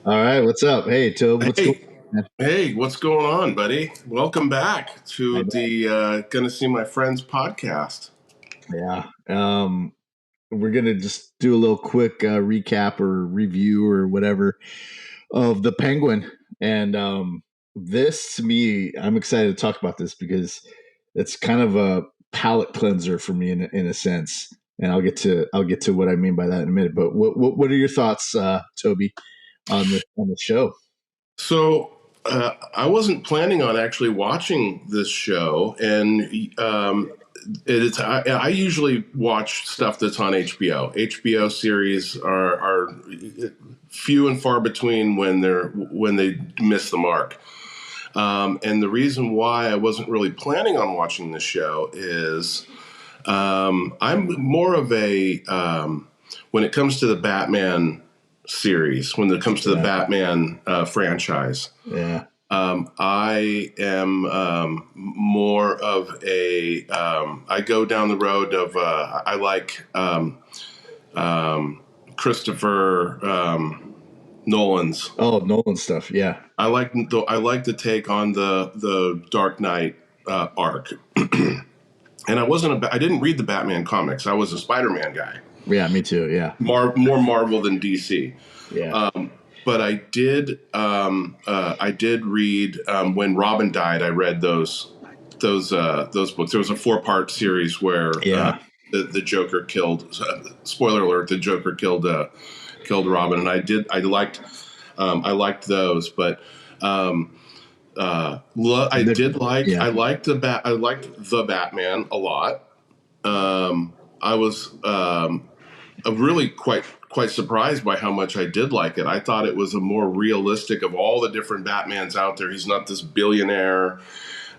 All right, what's up? Hey, Toby, what's going Hey, on? hey, what's going on, buddy? Welcome back I to know. the Gonna See My Friends podcast. Yeah. We're gonna just do a little quick recap or review or whatever of the Penguin, and this to me, I'm excited to talk about this because it's kind of a palate cleanser for me in a sense, and I'll get to what I mean by that in a minute. But what are your thoughts, Toby, on the show? I wasn't planning on actually watching this show, and I usually watch stuff that's on HBO. HBO series are few and far between when they miss the mark. And the reason why I wasn't really planning on watching this show is I'm more of a when it comes to the Batman series, when it comes to the Yeah, Batman franchise. yeah. I am more of a. I go down the road of. I like Christopher Nolan's. Oh, Nolan stuff. Yeah, I like to take on the Dark Knight arc. And I didn't read the Batman comics. I was a Spider-Man guy. yeah. Me too. Yeah, More Marvel than DC. yeah. But I did read when Robin died. I read those books. There was a 4-part series where Yeah. the Joker killed. Spoiler alert: the Joker killed Robin, and I liked those, but. I The, did like yeah. I liked the Batman a lot. I was really quite surprised by how much I did like it. I thought it was a more realistic of all the different Batmans out there. He's not this billionaire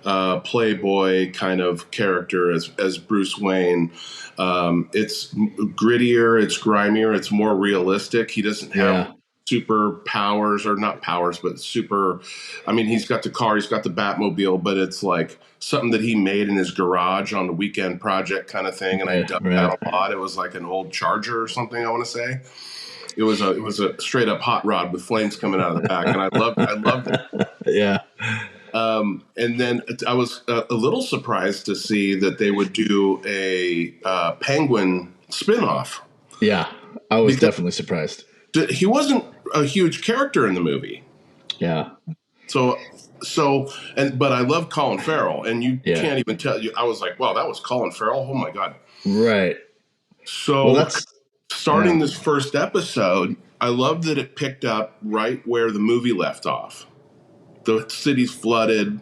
playboy kind of character as Bruce Wayne. It's grittier, it's grimier, it's more realistic. He doesn't have Yeah. super powers, or not powers, but super. I mean, he's got the car, he's got the Batmobile, but it's like something that he made in his garage on the weekend project kind of thing. And I Right. dug Right. that a lot. It was like an old Charger or something, I want to say. It was a straight up hot rod with flames coming out of the back, and I loved it. Yeah. And then I was a little surprised to see that they would do a Penguin spinoff, Yeah. I was because definitely surprised. he wasn't a huge character in the movie. Yeah. So but I love Colin Farrell, and you Yeah. can't even tell. I was like, wow, that was Colin Farrell. Oh my god. Right. Well, So that's starting yeah. this first episode, I love that it picked up right where the movie left off. The city's flooded.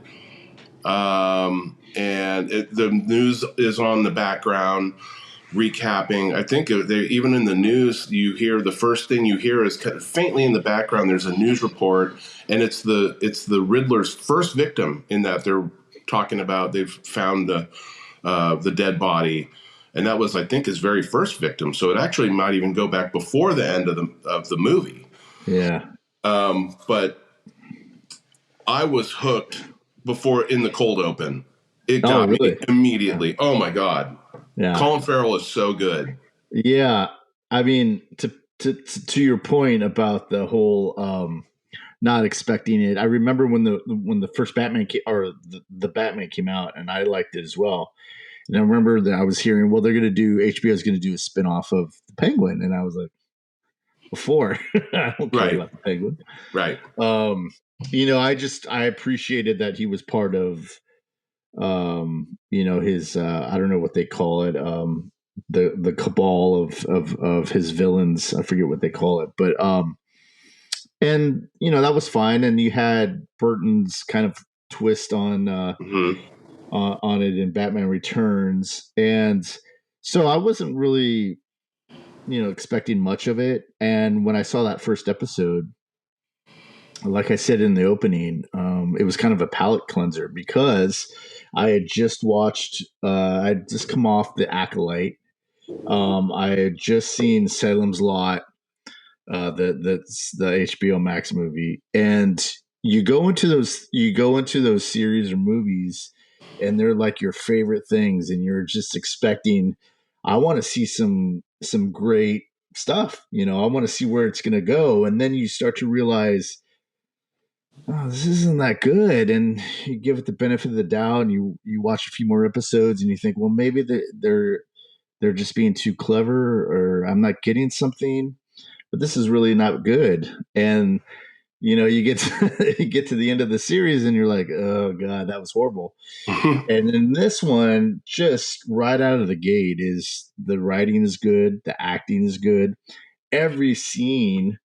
The news is on the background recapping. I think even in the news, you hear the first thing you hear is kind of faintly in the background. There's a news report, and it's the Riddler's first victim. In that they're talking about they've found the dead body, and that was, I think, his very first victim. So it actually might even go back before the end of the movie. Yeah. But I was hooked before in the cold open. It Oh, got me really? Yeah. immediately. Oh my god, Yeah. Colin Farrell is so good. Yeah. I mean, to your point about the whole not expecting it. I remember when the first Batman or the Batman came out, and I liked it as well. And I remember that I was hearing, well, they're going to do HBO is going to do a spinoff of the Penguin, and I was like, before I don't care Right, about the Penguin. right. Um, I appreciated that he was part of his I don't know what they call it, the cabal of his villains. I forget what they call it, but and that was fine. And you had Burton's kind of twist Hmm. on it in Batman Returns, and so I wasn't really expecting much of it. And when I saw that first episode, like I said in the opening, it was kind of a palate cleanser because I had just watched, I'd just come off The Acolyte. I had just seen Salem's Lot, the HBO Max movie, and you go into those series or movies, and they're like your favorite things, and you're just expecting. I want to see some great. stuff. I want to see where it's going to go. And then you start to realize, oh, this isn't that good. And you give it the benefit of the doubt, and you watch a few more episodes, and you think, well, maybe they're just being too clever, or I'm not getting something. But this is really not good. And you get to, you get to the end of the series, and you're like, oh god, that was horrible. And in this one, just right out of the gate, is the writing is good, the acting is good. Every scene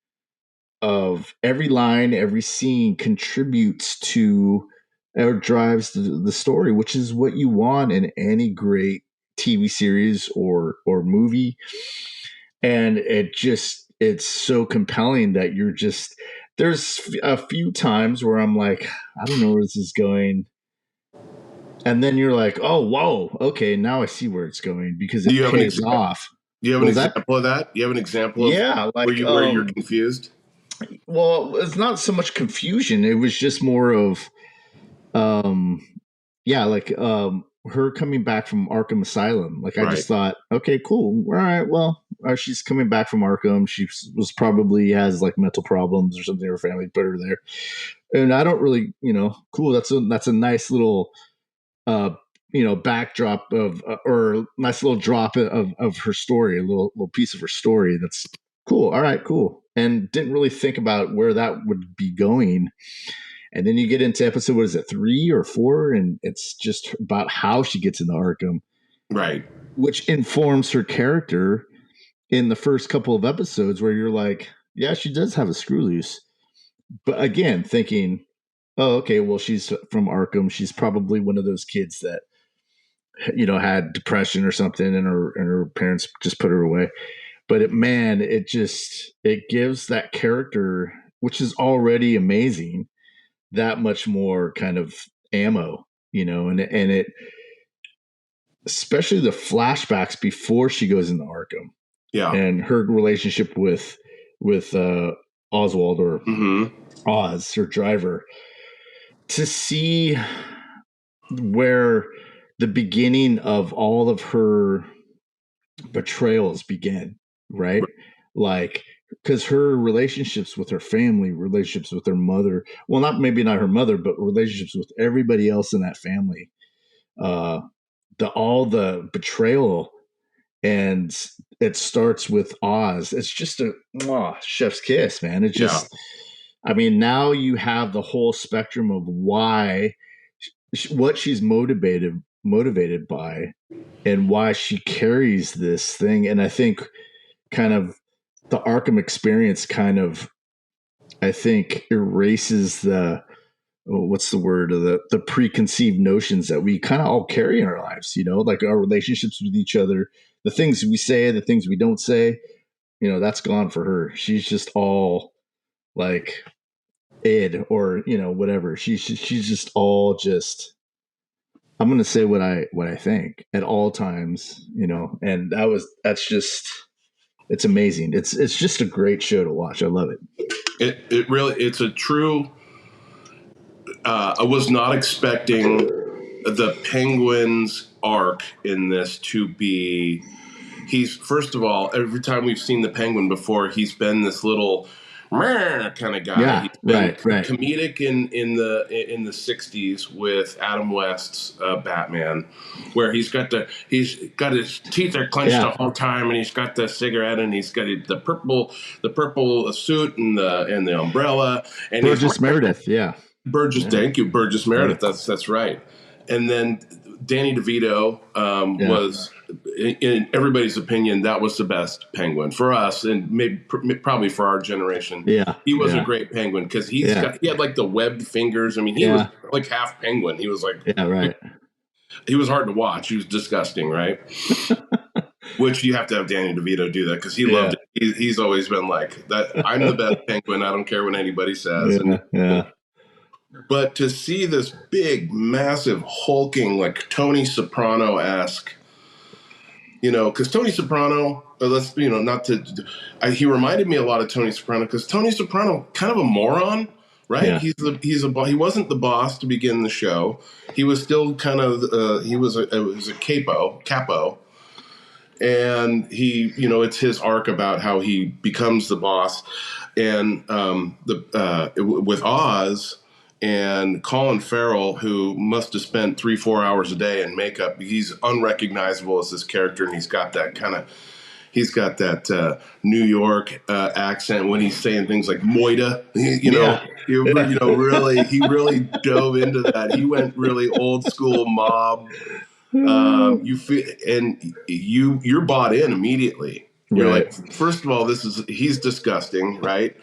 of every line, every scene contributes to or drives the story, which is what you want in any great TV series or movie. And it's so compelling that you're just there's a few times where I'm like, I don't know where this is going. And then you're like, oh, whoa, okay, now I see where it's going because Do it you have an pays example? off. Do you have What an was that? example of that? You have an example of Yeah, where like you're confused? well, it's not so much confusion. It was just more of um yeah, like her coming back from Arkham Asylum. Like I Right. just thought, okay, cool. All right, well, she's coming back from Arkham. She was probably has like mental problems or something. Her family put her there. And I don't really, cool. That's a nice little uh backdrop of or nice little drop of her story, a little piece of her story. That's cool. All right, cool. And didn't really think about where that would be going. And then you get into episode, what is it, 3 or 4, and it's just about how she gets into Arkham, Right. which informs her character in the first couple of episodes, where you're like, yeah, she does have a screw loose. But again, thinking, oh, okay, well, she's from Arkham. She's probably one of those kids that had depression or something, and her parents just put her away. But man, it gives that character, which is already amazing, that much more kind of ammo, and it especially the flashbacks before she goes into Arkham Yeah. and her relationship with Oswald, or Hmm. Oz, her driver, to see where the beginning of all of her betrayals begin, right? Like, because her relationships with her family, relationships with her mother, well, maybe not her mother, but relationships with everybody else in that family, uh, all the betrayal, and it starts with Oz. It's just a chef's kiss, man. It Yeah. just, I mean, now you have the whole spectrum of why, what she's motivated by, and why she carries this thing. And I think kind of the Arkham experience kind of, I think, erases the, what's the word, the preconceived notions that we kind of all carry in our lives, like our relationships with each other, the things we say, the things we don't say, that's gone for her. She's just all like id, or whatever. She's just all just, I'm gonna say what I think at all times, and that's just, it's amazing. It's just a great show to watch. I love it. It really, it's a true. I was not expecting the Penguin's arc in this to be. He's, first of all, every time we've seen the Penguin before, he's been this little kind of guy. Yeah, He's been right. comedic in the '60s with Adam West's Batman, where he's got his teeth are clenched the Yeah, whole time, and he's got the cigarette, and he's got the purple suit and the umbrella, and he's Burgess Meredith. Yeah, Burgess. yeah, Thank you, Burgess yeah, Meredith. That's right. And then Danny DeVito yeah, was, in everybody's opinion, that was the best Penguin for us, and maybe probably for our generation. yeah, He was a yeah, great Penguin because yeah, he had like the webbed fingers. I mean, he was yeah, like half Penguin. He was like yeah, right. he was hard to watch. He was disgusting, right? Which you have to have Danny DeVito do that because he loved Yeah, it. He's always been like that. I'm the best Penguin. I don't care what anybody says, and yeah, yeah, but to see this big, massive, hulking, like Tony Soprano esque, because Tony Soprano, let's, not to, he reminded me a lot of Tony Soprano because Tony Soprano, kind of a moron, right? yeah, He wasn't the boss to begin the show. He was still kind of, it was a capo, and he, it's his arc about how he becomes the boss, and with Oz and Colin Farrell, who must have spent 3-4 hours a day in makeup. He's unrecognizable as this character, and he's got that New York accent when he's saying things like "moida." Yeah. Really, he really dove into that. He went really old school mob. You feel, and you're bought in immediately. You're Right. like, first of all, he's disgusting, right?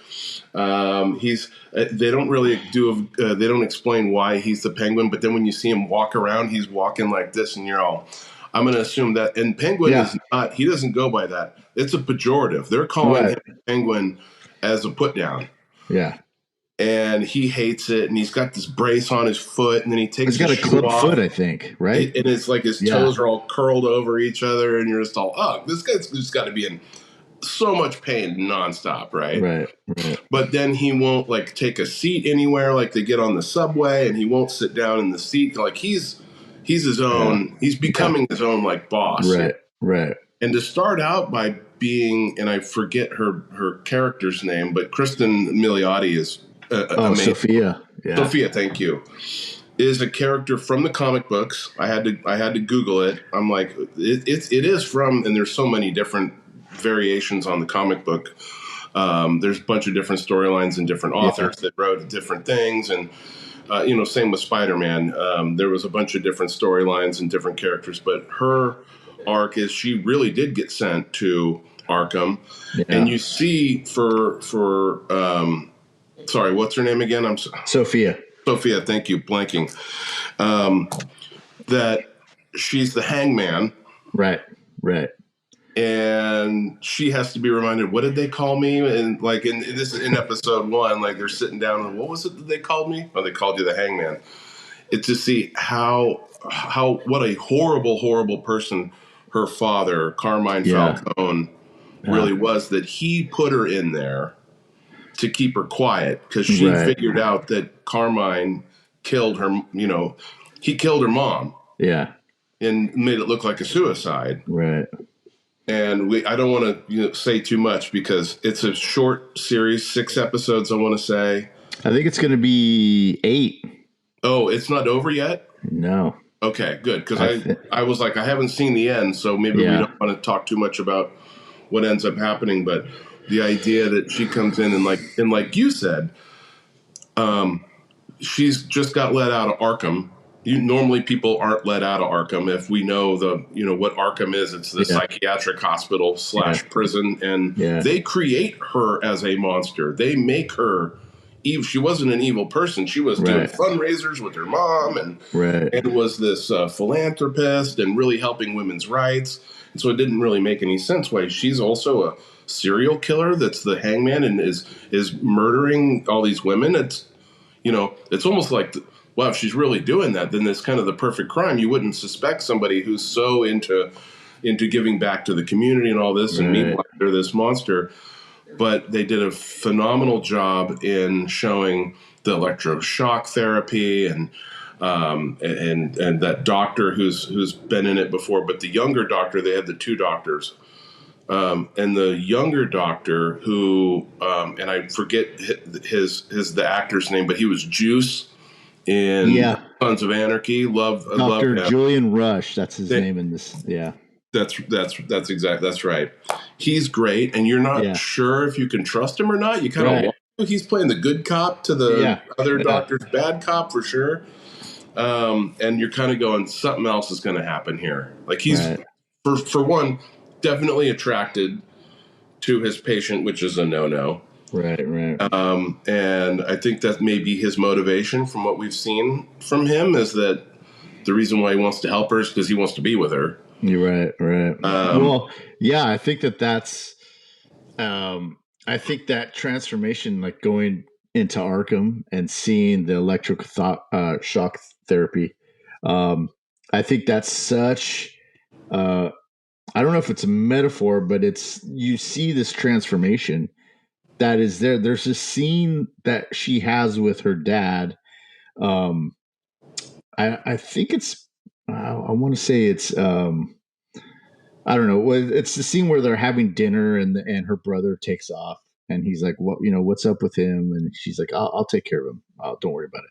He's they don't really they don't explain why he's the Penguin, but then when you see him walk around, he's walking like this, and you're all, I'm going to assume that. And Penguin Yeah. is not. He doesn't go by that. It's a pejorative. They're calling Right. him Penguin as a put down. Yeah. And he hates it, and he's got this brace on his foot, and then he takes He's got his a shoe club off, foot, I think, right? and it's like his Yeah. toes are all curled over each other, and you're just all, oh, this guy's just got to be in so much pain nonstop, right? Right. Right. But then he won't like take a seat anywhere, like they get on the subway, and he won't sit down in the seat. Like he's his own. He's becoming his own like boss. Right. Right. And to start out by being, and I forget her character's name, but Kristen Milioti is amazing. Sophia. Yeah. Sophia, thank you. Is a character from the comic books. I had to Google it. I'm like, it is from, and there's so many different variations on the comic book. There's a bunch of different storylines and different authors that wrote different things, and same with Spider-Man. There was a bunch of different storylines and different characters, but her arc is she really did get sent to Arkham, and you see sorry, what's her name again? Sophia. Sophia, thank you. Blanking. That she's the hangman. Right. Right. And she has to be reminded, what did they call me? And like this is in episode 1, like they're sitting down and what was it that they called me? Oh, they called you the hangman. It's to see what a horrible person her father, Carmine Falcone, really was, that he put her in there to keep her quiet because she figured out that Carmine killed her, he killed her mom. Yeah. And made it look like a suicide. Right. And I don't want to say too much because it's a short series, 6 episodes, I want to say. I think it's going to be 8. Oh, it's not over yet? No. Okay, good. Because I was like, I haven't seen the end, so maybe we don't want to talk too much about what ends up happening. But the idea that she comes in and like you said, she's just got let out of Arkham. Normally people aren't let out of Arkham. If we know what Arkham is, it's the psychiatric hospital / prison, and they create her as a monster. They make her evil. She wasn't an evil person. She was doing fundraisers with her mom, and was this philanthropist and really helping women's rights. And so it didn't really make any sense why she's also a serial killer that's the hangman and is murdering all these women. It's almost like, wow, if she's really doing that, then it's kind of the perfect crime. You wouldn't suspect somebody who's so into giving back to the community and all this, and meanwhile they're this monster. But they did a phenomenal job in showing the electroshock therapy and that doctor who's been in it before. But the younger doctor, they had the 2 doctors. And the younger doctor who, and I forget the actor's name, but he was Juice in Sons of Anarchy. Love Dr. Julian Rush. That's his name in this. Yeah. That's exactly. That's right. He's great. And you're not sure if you can trust him or not. You kind of want to. He's playing the good cop to the other doctor's bad cop for sure. And you're kind of going, something else is going to happen here. Like he's, for one, definitely attracted to his patient, which is a no-no. Right. And I think that may be his motivation from what we've seen from him, is that the reason why he wants to help her is because he wants to be with her. You're right. Well, yeah, I think that's, I think that transformation, like going into Arkham and seeing the electric shock therapy, I think that's such, I don't know if it's a metaphor, but you see this transformation that is there. There's a scene that she has with her dad. I think it's, I want to say it's, I don't know. It's the scene where they're having dinner and her brother takes off and he's like, "What? What's up with him?" And she's like, "I'll take care of him. Don't worry about it."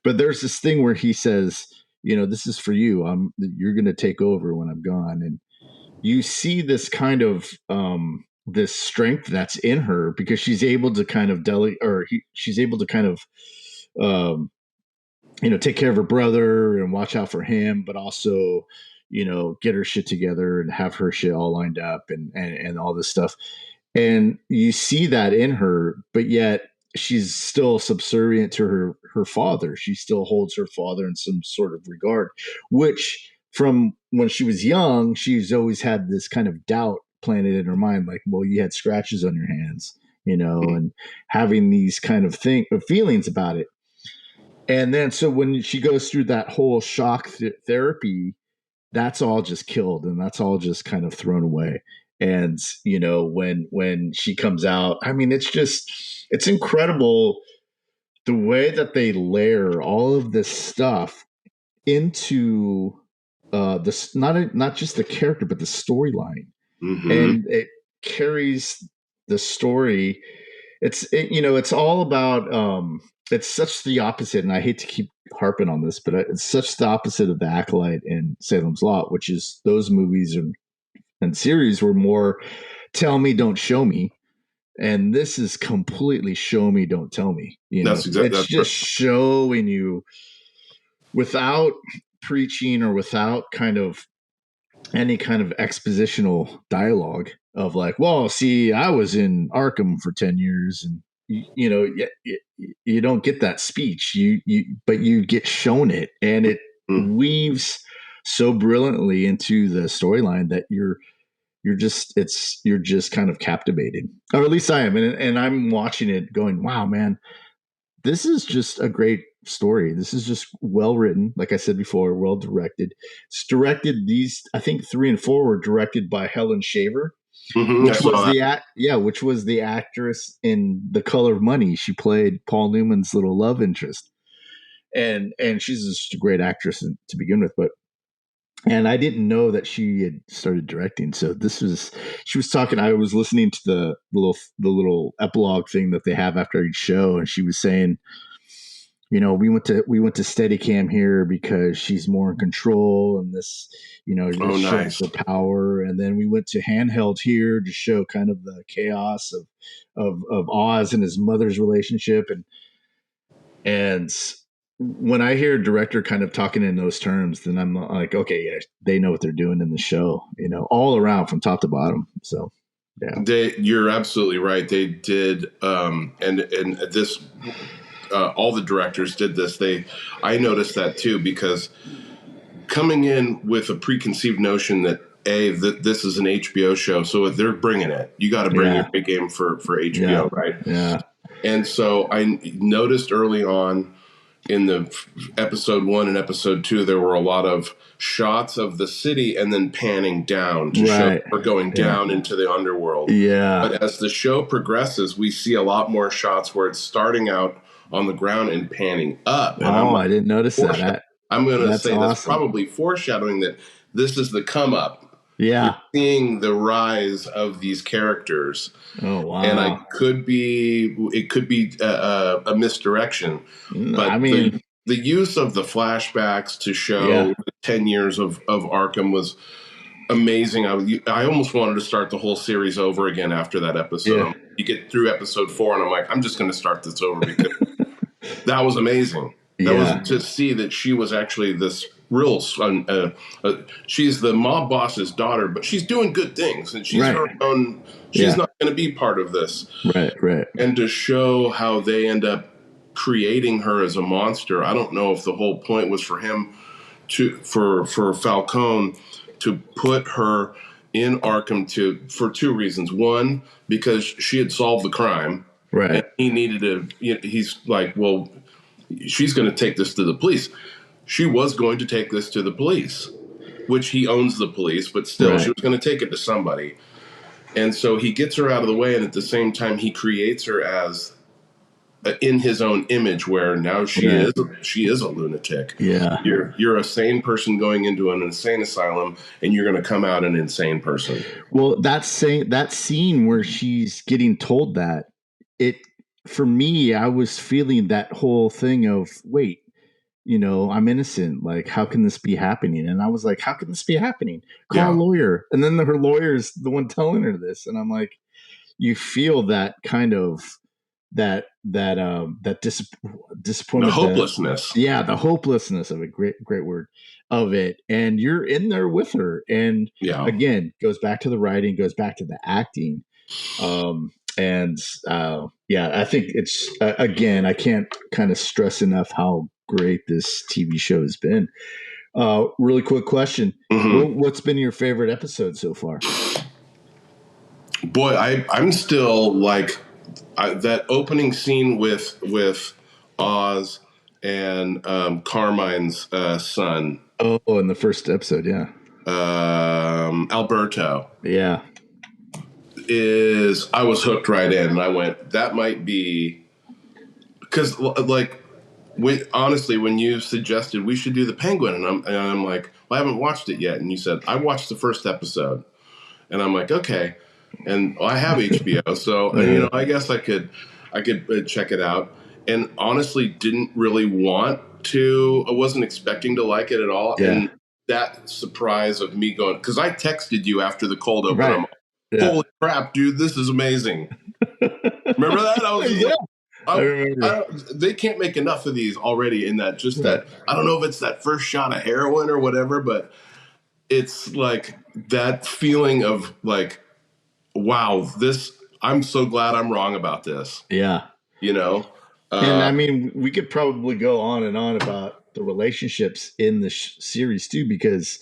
But there's this thing where he says, "This is for you. You're going to take over when I'm gone." And you see this kind of this strength that's in her because she's able to kind of she's able to kind of um, take care of her brother and watch out for him, but also, get her shit together and have her shit all lined up and all this stuff. And you see that in her, but yet she's still subservient to her father. She still holds her father in some sort of regard, which from when she was young, she's always had this kind of doubt planted in her mind, like, well, you had scratches on your hands, and having these kind of feelings about it. And then so when she goes through that whole shock therapy, that's all just killed and that's all just kind of thrown away. And when she comes out, I mean, it's incredible the way that they layer all of this stuff into this not just the character but the storyline, Mm-hmm. and it carries the story. It's all about it's such the opposite, and I hate to keep harping on this, but it's such the opposite of The Acolyte and Salem's Lot, which is those movies and series were more tell me, don't show me. And this is completely show me, don't tell me. It's That's just showing you without preaching or without kind of any kind of expositional dialogue of like, well, see, I was in Arkham for 10 years and you don't get that speech, but you get shown it, and it right. weaves so brilliantly into the storyline that you're just kind of captivated, or at least I am, and I'm watching it going, wow, man, this is just a great story. This is just well written, like I said before, well directed. It's directed, these I think 3 and 4 were directed by Helen Shaver, Mm-hmm. I which saw was that. which was the actress in The Color of Money. She played Paul Newman's little love interest, and she's just a great actress to begin with. But and I didn't know that she had started directing. So she was talking. I was listening to the little epilogue thing that they have after each show, and she was saying, we went to Steadicam here because she's more in control, and this Oh, shows nice. her power. And then we went to handheld here to show kind of the chaos of Oz and his mother's relationship, and when I hear a director kind of talking in those terms, then I'm like, okay, yeah, they know what they're doing in the show, all around from top to bottom. So, yeah, You're absolutely right. They did, and this, all the directors did this. I noticed that too, because coming in with a preconceived notion that that this is an HBO show, so if they're bringing it, you got to bring your yeah, A game for yeah, HBO, right? yeah, And so I noticed early on in the episode 1 and episode 2, there were a lot of shots of the city and then panning down to show right, we're going yeah, down into the underworld. yeah. But as the show progresses, we see a lot more shots where it's starting out on the ground and panning up. And I'm Oh, like, I didn't notice that. I'm going to That's say that's awesome. probably foreshadowing that this is the come up. You're Yeah. seeing the rise of these characters, Oh, and wow. it could be a misdirection, I but mean, the use of the flashbacks to yeah, show 10 years of Arkham was amazing. I almost wanted to start the whole series over again after that episode. yeah, You get through episode 4 and I'm like, I'm just going to start this over because that was amazing. That was yeah, to see that she was actually this real son. She's the mob boss's daughter, but she's doing good things, and she's right, her own. She's yeah, not going to be part of this. right, right, And to show how they end up creating her as a monster, I don't know if the whole point was for him for Falcone to put her in Arkham for 2 reasons. One, because she had solved the crime, and right, he needed to. He's like, well, she's going to take this to the police. She was going to take this to the police, which he owns the police, but still, she right, was going to take it to somebody. And so he gets her out of the way, and at the same time, he creates her as in his own image, where now Right. she is a lunatic. Yeah. You're a sane person going into an insane asylum, and you're going to come out an insane person. Well, that scene where she's getting told that, it for me, I was feeling that whole thing of, wait, I'm innocent. Like, how can this be happening? And I was like, how can this be happening? Call a Yeah. lawyer. And then her lawyer's the one telling her this. And I'm like, you feel that kind of that The disappointment, the hopelessness. yeah, the hopelessness of it, great word, of it, and you're in there with her. And Yeah. again, goes back to the writing, goes back to the acting. And yeah, I think it's again, I can't kind of stress enough how great this TV show has been. Really quick question: Hmm. what's been your favorite episode so far? Boy, I'm still like that opening scene with Oz and Carmine's son, Oh, in the first episode, yeah, Alberto. yeah, Is I was hooked right in, and I went, that might be because like honestly, when you suggested we should do the Penguin, and I'm like, well, I haven't watched it yet, and you said I watched the first episode, and I'm like, okay, and I have HBO, so uh, I guess I could check it out, and honestly, didn't really want to. I wasn't expecting to like it at all, yeah, and that surprise of me going, because I texted you after the cold open, I'm right, like, yeah, holy crap, dude, this is amazing. Remember that? I was just yeah, like, I I remember. don't, they can't make enough of these already. In that, just Right. that, I don't know if it's that first shot of heroin or whatever, but it's like that feeling of like, wow, this. I'm so glad I'm wrong about this. Yeah. You know, And I uh, mean, we could probably go on and on about the relationships in the series too, because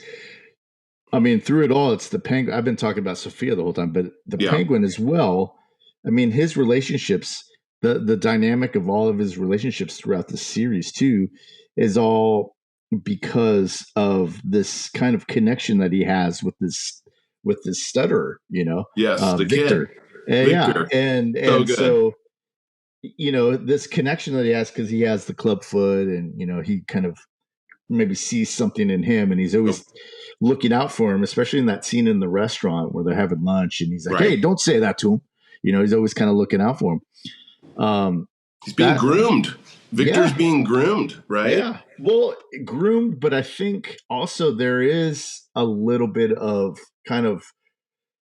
I mean, through it all, it's the penguin. I've been talking about Sophia the whole time, but the yeah, penguin as well. I mean, his relationships, the dynamic of all of his relationships throughout the series too, is all because of this kind of connection that he has with this stutterer, yes, the Victor. kid, Yeah, Victor, so and good. so this connection that he has because he has the club foot, and he kind of maybe sees something in him, and he's Oh, always looking out for him, especially in that scene in the restaurant where they're having lunch, and he's like, hey, right, don't say that to him. He's always kind of looking out for him. he's being That groomed. Victor's Yeah, being groomed, right? yeah, well, groomed, but I think also there is a little bit of kind of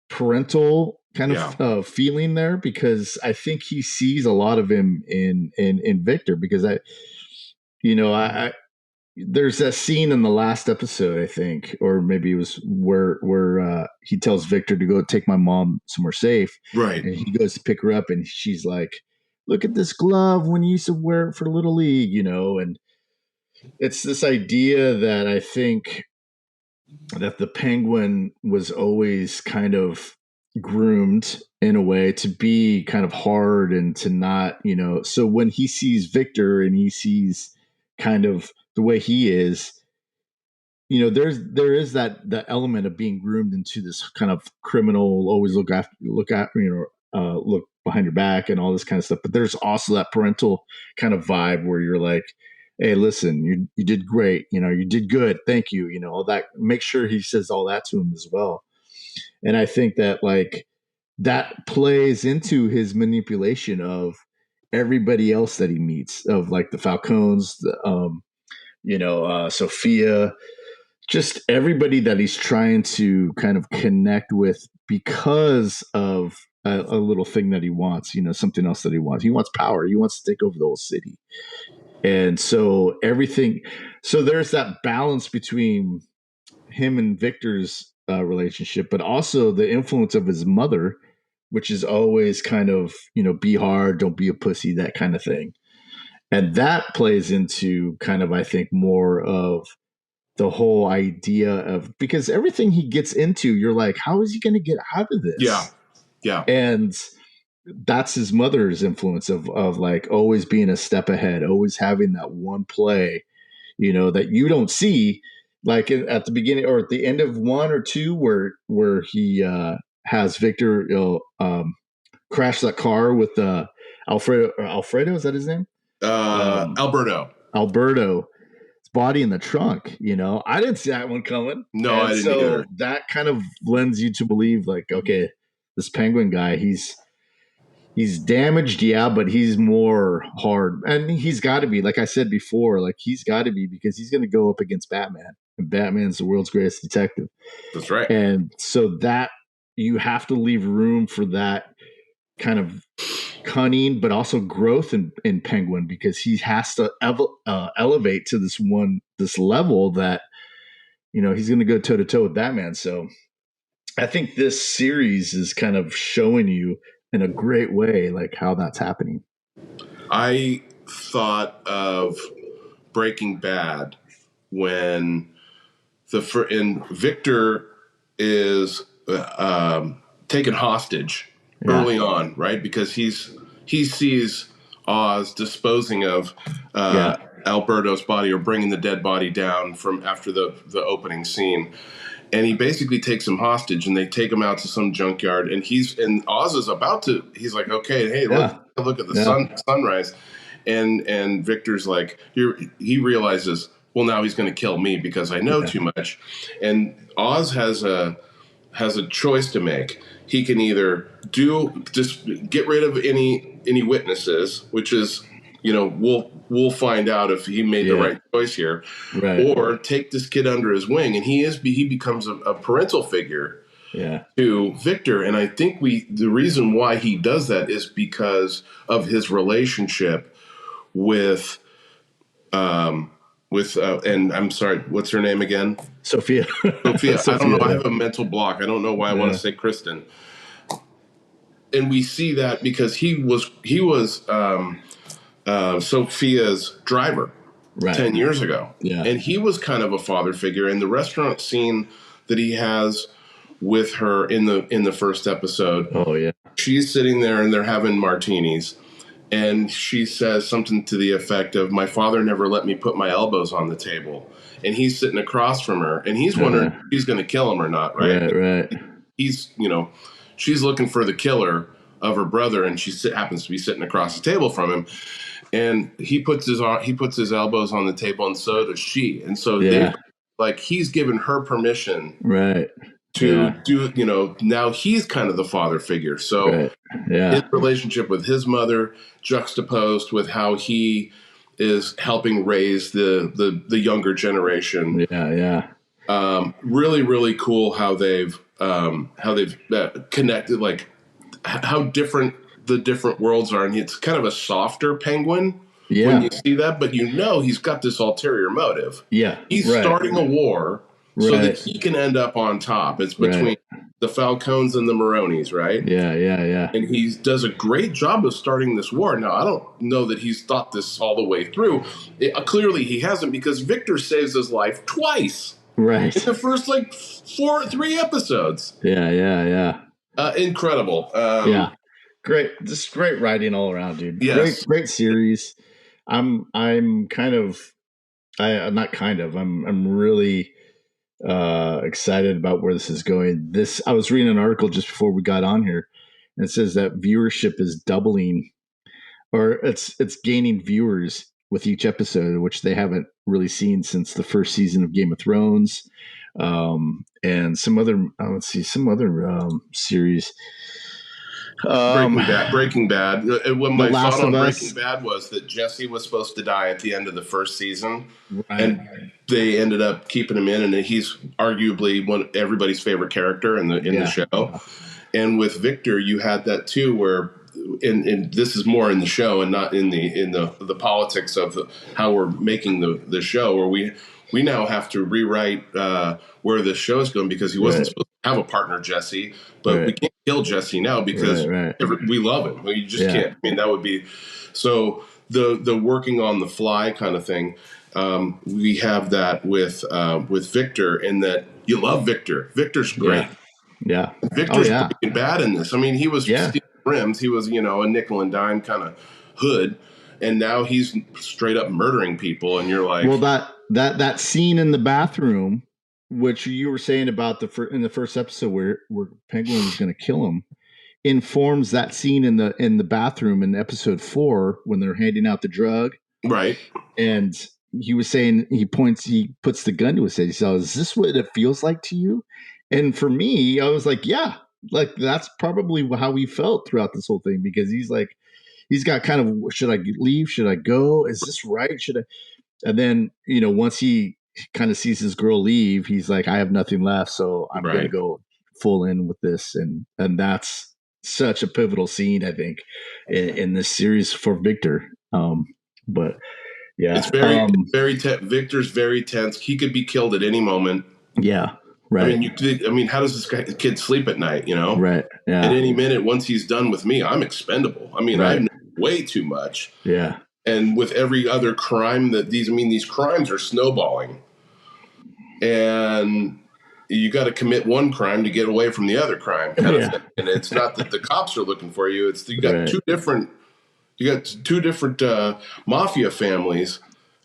parental kind Yeah, of feeling there, because I think he sees a lot of him in Victor, because I there's that scene in the last episode, I think, or maybe it was where he tells Victor to go take my mom somewhere safe, right. and he goes to pick her up, and she's like, "Look at this glove when you used to wear it for Little League," and it's this idea that I think that the penguin was always kind of groomed in a way to be kind of hard and to not, so when he sees Victor and he sees kind of the way he is, there is that element of being groomed into this kind of criminal, always look behind your back and all this kind of stuff, but there's also that parental kind of vibe where you're like, hey, listen, you did great, you did good, thank you, all that. Make sure he says all that to him as well. And I think that, like, that plays into his manipulation of everybody else that he meets, of like the Falcones, Sophia, just everybody that he's trying to kind of connect with because of a little thing that he wants, something else that he wants. He wants power. He wants to take over the whole city. And so there's that balance between him and Victor's relationship, but also the influence of his mother, which is always kind of, be hard, don't be a pussy, that kind of thing. And that plays into kind of, I think, more of the whole idea of, because everything he gets into, you're like, how is he going to get out of Yeah, this? yeah, And that's his mother's influence of like always being a step ahead, always having that one play, that you don't see, like at the beginning or at the end of one or two, where he has Victor, crash that car with Alfredo, is that his name? Alberto. Alberto. Body in the trunk. I didn't see that one coming, No, and I didn't so either. that kind of lends you to believe, like, okay, this Penguin guy, he's damaged, yeah, but he's more hard, and he's got to be, like I said before, like he's got to be, because he's going to go up against Batman, and Batman's the world's greatest detective, That's right. and so that you have to leave room for that kind of cunning, but also growth in Penguin, because he has to elevate to this level that he's going to go toe to toe with Batman. So I think this series is kind of showing you in a great way like how that's happening. I thought of Breaking Bad when Victor is taken hostage Yeah, early on, right? Because he sees Oz disposing of yeah, Alberto's body, or bringing the dead body down from after the opening scene, and he basically takes him hostage, and they take him out to some junkyard, and Oz is about to. He's like, okay, hey, yeah, look at the yeah, sunrise, and Victor's like, he realizes, well, now he's going to kill me because I know yeah, too much, and Oz has a choice to make. He can either just get rid of any witnesses, which is, we'll find out if he made the yeah, right choice here, right, or take this kid under his wing, and he becomes a parental figure yeah, to Victor. And I think the reason why he does that is because of his relationship with and I'm sorry, what's her name again? Sophia. Sophia. I don't know. Sophia, I yeah, have a mental block. I don't know why I want to yeah, say Kristen. And we see that because he was Sophia's driver right, 10 years ago, yeah, and he was kind of a father figure. In the restaurant scene that he has with her in the first episode, oh yeah, she's sitting there and they're having martinis, and she says something to the effect of, "My father never let me put my elbows on the table." And he's sitting across from her, and he's wondering if she's going to kill him or not, right? right, right, He's, she's looking for the killer of her brother, and happens to be sitting across the table from him. And he puts his elbows on the table, and so does she. And so they, yeah, like, he's given her permission right, to yeah, do, now he's kind of the father figure. So right, his yeah, relationship with his mother, juxtaposed with how he is helping raise the younger generation. yeah, yeah, Really, really cool how they've connected, like how different the different worlds are, and it's kind of a softer Penguin when you yeah, see that, but he's got this ulterior motive. yeah, He's right, starting a war so that right, he can end up on top. It's right, between the Falcones and the Maronis, right? yeah, yeah, yeah, And he does a great job of starting this war. Now, I don't know that he's thought this all the way through. Clearly, he hasn't, because Victor saves his life twice in right, the first, like, 3 episodes. yeah, yeah, yeah, Incredible. yeah. Great, just great writing all around, dude. Yes. Great series. I'm kind of, I'm not kind of, I'm really excited about where this is going. I was reading an article just before we got on here, and it says that viewership is doubling, or it's gaining viewers with each episode, which they haven't really seen since the first season of Game of Thrones, and some other, let's see, some other series. Um, Breaking Bad. When The my thought Last of on Breaking Us, Bad was that Jesse was supposed to die at the end of the first season, right? and they ended up keeping him in, and he's arguably everybody's favorite character in the Yeah, show. And with Victor, you had that too, where, and this is more in the show and not in the politics of how we're making the show, where we now have to rewrite where the show is going, because he wasn't right, supposed to have a partner, Jesse, but we right, can't kill Jesse now right, because right. we love him. You just Yeah, can't. I mean, that would be so the working on the fly kind of thing. We have that with Victor, in that you love Victor. Victor's great. yeah, yeah. Oh Victor's yeah, Breaking Bad in this. I mean, he was yeah. stealing rims. He was, a nickel and dime kind of hood, and now he's straight up murdering people. And you're Well, like, that scene in the bathroom, which you were saying about in the first episode, where Penguin was going to kill him, informs that scene in the bathroom in episode 4 when they're handing out the drug. Right. And he was saying, he puts the gun to his head. He says, "Is this what it feels like to you?" And for me, I was like, yeah, like that's probably how he felt throughout this whole thing, because he's like, he's got kind of, should I leave? Should I go? Is this right? Should I? And then, once he kind of sees his girl leave, he's like, I have nothing left, so I'm gonna Right. go full in with this, and that's such a pivotal scene, I think, in this series for Victor. But yeah, It's Victor's very tense. He could be killed at any moment. yeah, right, I mean, how does kid sleep at night? right, At yeah, any minute, once he's done with me, I'm expendable. I mean, I right, know way too much. yeah, And with every other crime these crimes are snowballing, and you got to commit one crime to get away from the other crime kind of thing. And it's not that the cops are looking for you. It's you got right. two different mafia families,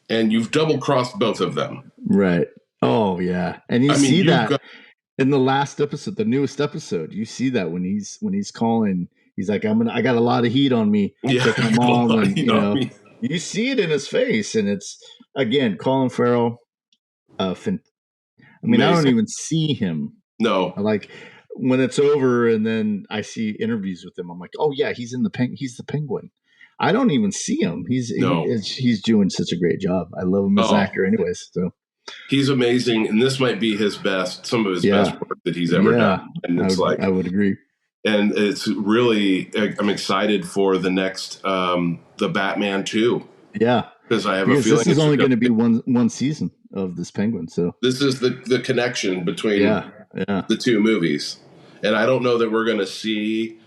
and you've double crossed both of them. Right. Oh yeah, and you see that in the last episode, the newest episode. You see that when he's calling, he's like, I got a lot of heat on me, taking them all, and you see it in his face, and it's again Colin Farrell. I mean, I don't even see him. No, like when it's over, and then I see interviews with him. I'm like, oh yeah, he's the Penguin. I don't even see him. He's doing such a great job. I love him as an actor, anyways. So he's amazing, and this might be some of his best work that he's ever done. And it's I would agree. And it's really, I'm excited for the next, the Batman 2. Yeah, because I have a feeling this is only going to be one season of this Penguin. So this is the connection between the two movies, and I don't know that we're going to see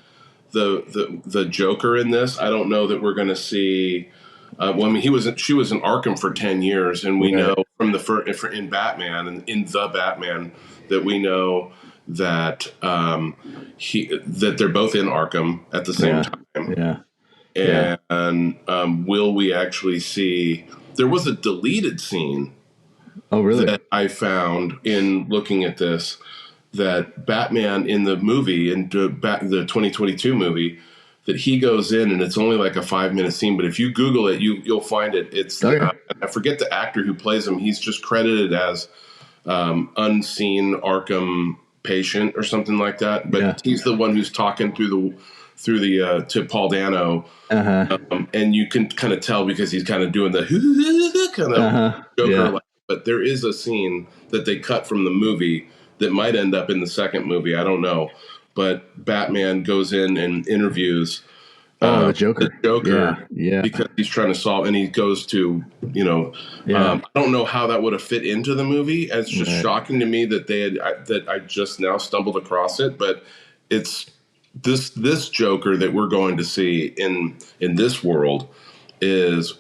the Joker in this. I don't know that we're going to see. Well, I mean, she was in Arkham for 10 years, and we know from in Batman and in the Batman that we know that that they're both in Arkham at the same time. Yeah. And will we actually see? There was a deleted scene. Oh, really? That I found in looking at this, that Batman in the movie, in the 2022 movie, that he goes in and it's only like a 5-minute scene. But if you Google it, you'll find it. It's I forget the actor who plays him. He's just credited as unseen Arkham patient or something like that. But he's the one who's talking through the to Paul Dano, and you can kind of tell because he's kind of doing the kind of Joker. But there is a scene that they cut from the movie that might end up in the second movie. I don't know. But Batman goes in and interviews the Joker. Because he's trying to solve, and he goes to, I don't know how that would have fit into the movie. It's just shocking to me that I just now stumbled across it. But it's this Joker that we're going to see in this world is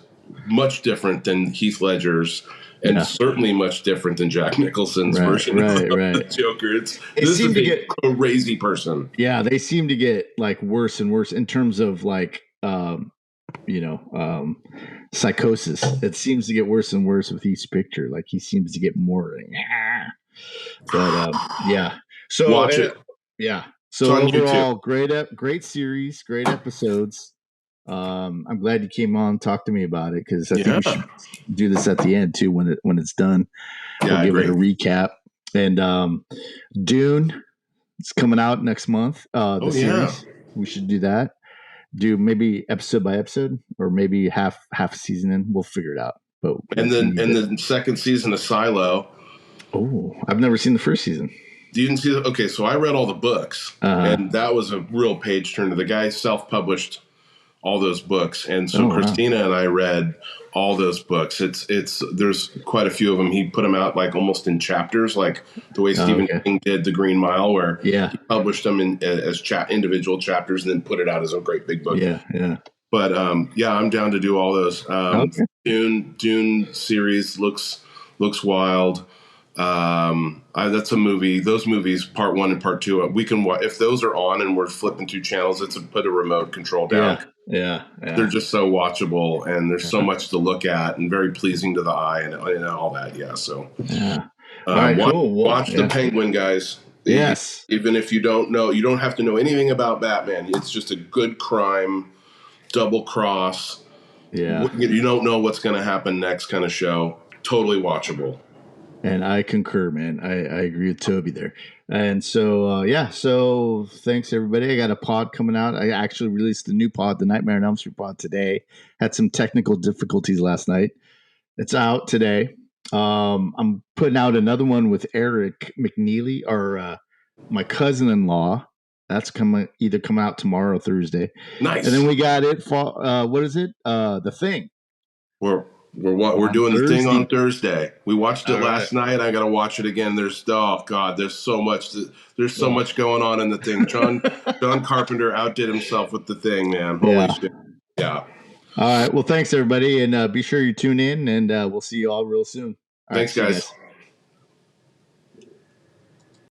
much different than Heath Ledger's. And certainly much different than Jack Nicholson's version of the Joker. This is a crazy person. Yeah, they seem to get like worse and worse in terms of like, psychosis. It seems to get worse and worse with each picture. Like he seems to get more. But so watch it. Yeah. So overall, great series, great episodes. I'm glad you came on and talked to me about it, because I think we should do this at the end too when it's done. We'll give it a recap. And Dune is coming out next month. The series. We should do that. Do maybe episode by episode, or maybe half a season in. We'll figure it out. But the second season of Silo. Oh, I've never seen the first season. You didn't see okay, so I read all the books, and that was a real page turner. The guy self-published all those books, and so Christina and I read all those books. There's quite a few of them. He put them out like almost in chapters, like the way Stephen King did The Green Mile, where he published them as individual chapters and then put it out as a great big book. But I'm down to do all those. Dune series looks wild. That's a movie. Those movies, part 1 and part 2, we can watch if those are on and we're flipping through channels. It's put a remote control down. Yeah. They're just so watchable, and there's so much to look at, and very pleasing to the eye, and all that. So, all right, cool. Watch the Penguin, guys. Yes. Even if you don't know, you don't have to know anything about Batman. It's just a good crime, double cross. Yeah. You don't know what's going to happen next kind of show. Totally watchable. And I concur, man. I agree with Toby there. And so, yeah, so thanks everybody. I got a pod coming out. I actually released the new pod, the Nightmare on Elm Street pod today. Had some technical difficulties last night. It's out today. I'm putting out another one with Eric McNeely, or my cousin-in-law. That's either coming out tomorrow or Thursday. And Nice. then we got it for what is it? The Thing We're on doing the thing on Thursday. Thursday. We watched it All right. last night. I got to watch it again. Oh god, there's so much. There's so Oh. much going on in the thing. John Carpenter outdid himself with the thing, man. Holy Yeah. shit. Yeah. All right. Well, thanks everybody, and be sure you tune in, and we'll see you all real soon. All right. Thanks, See you guys. guys.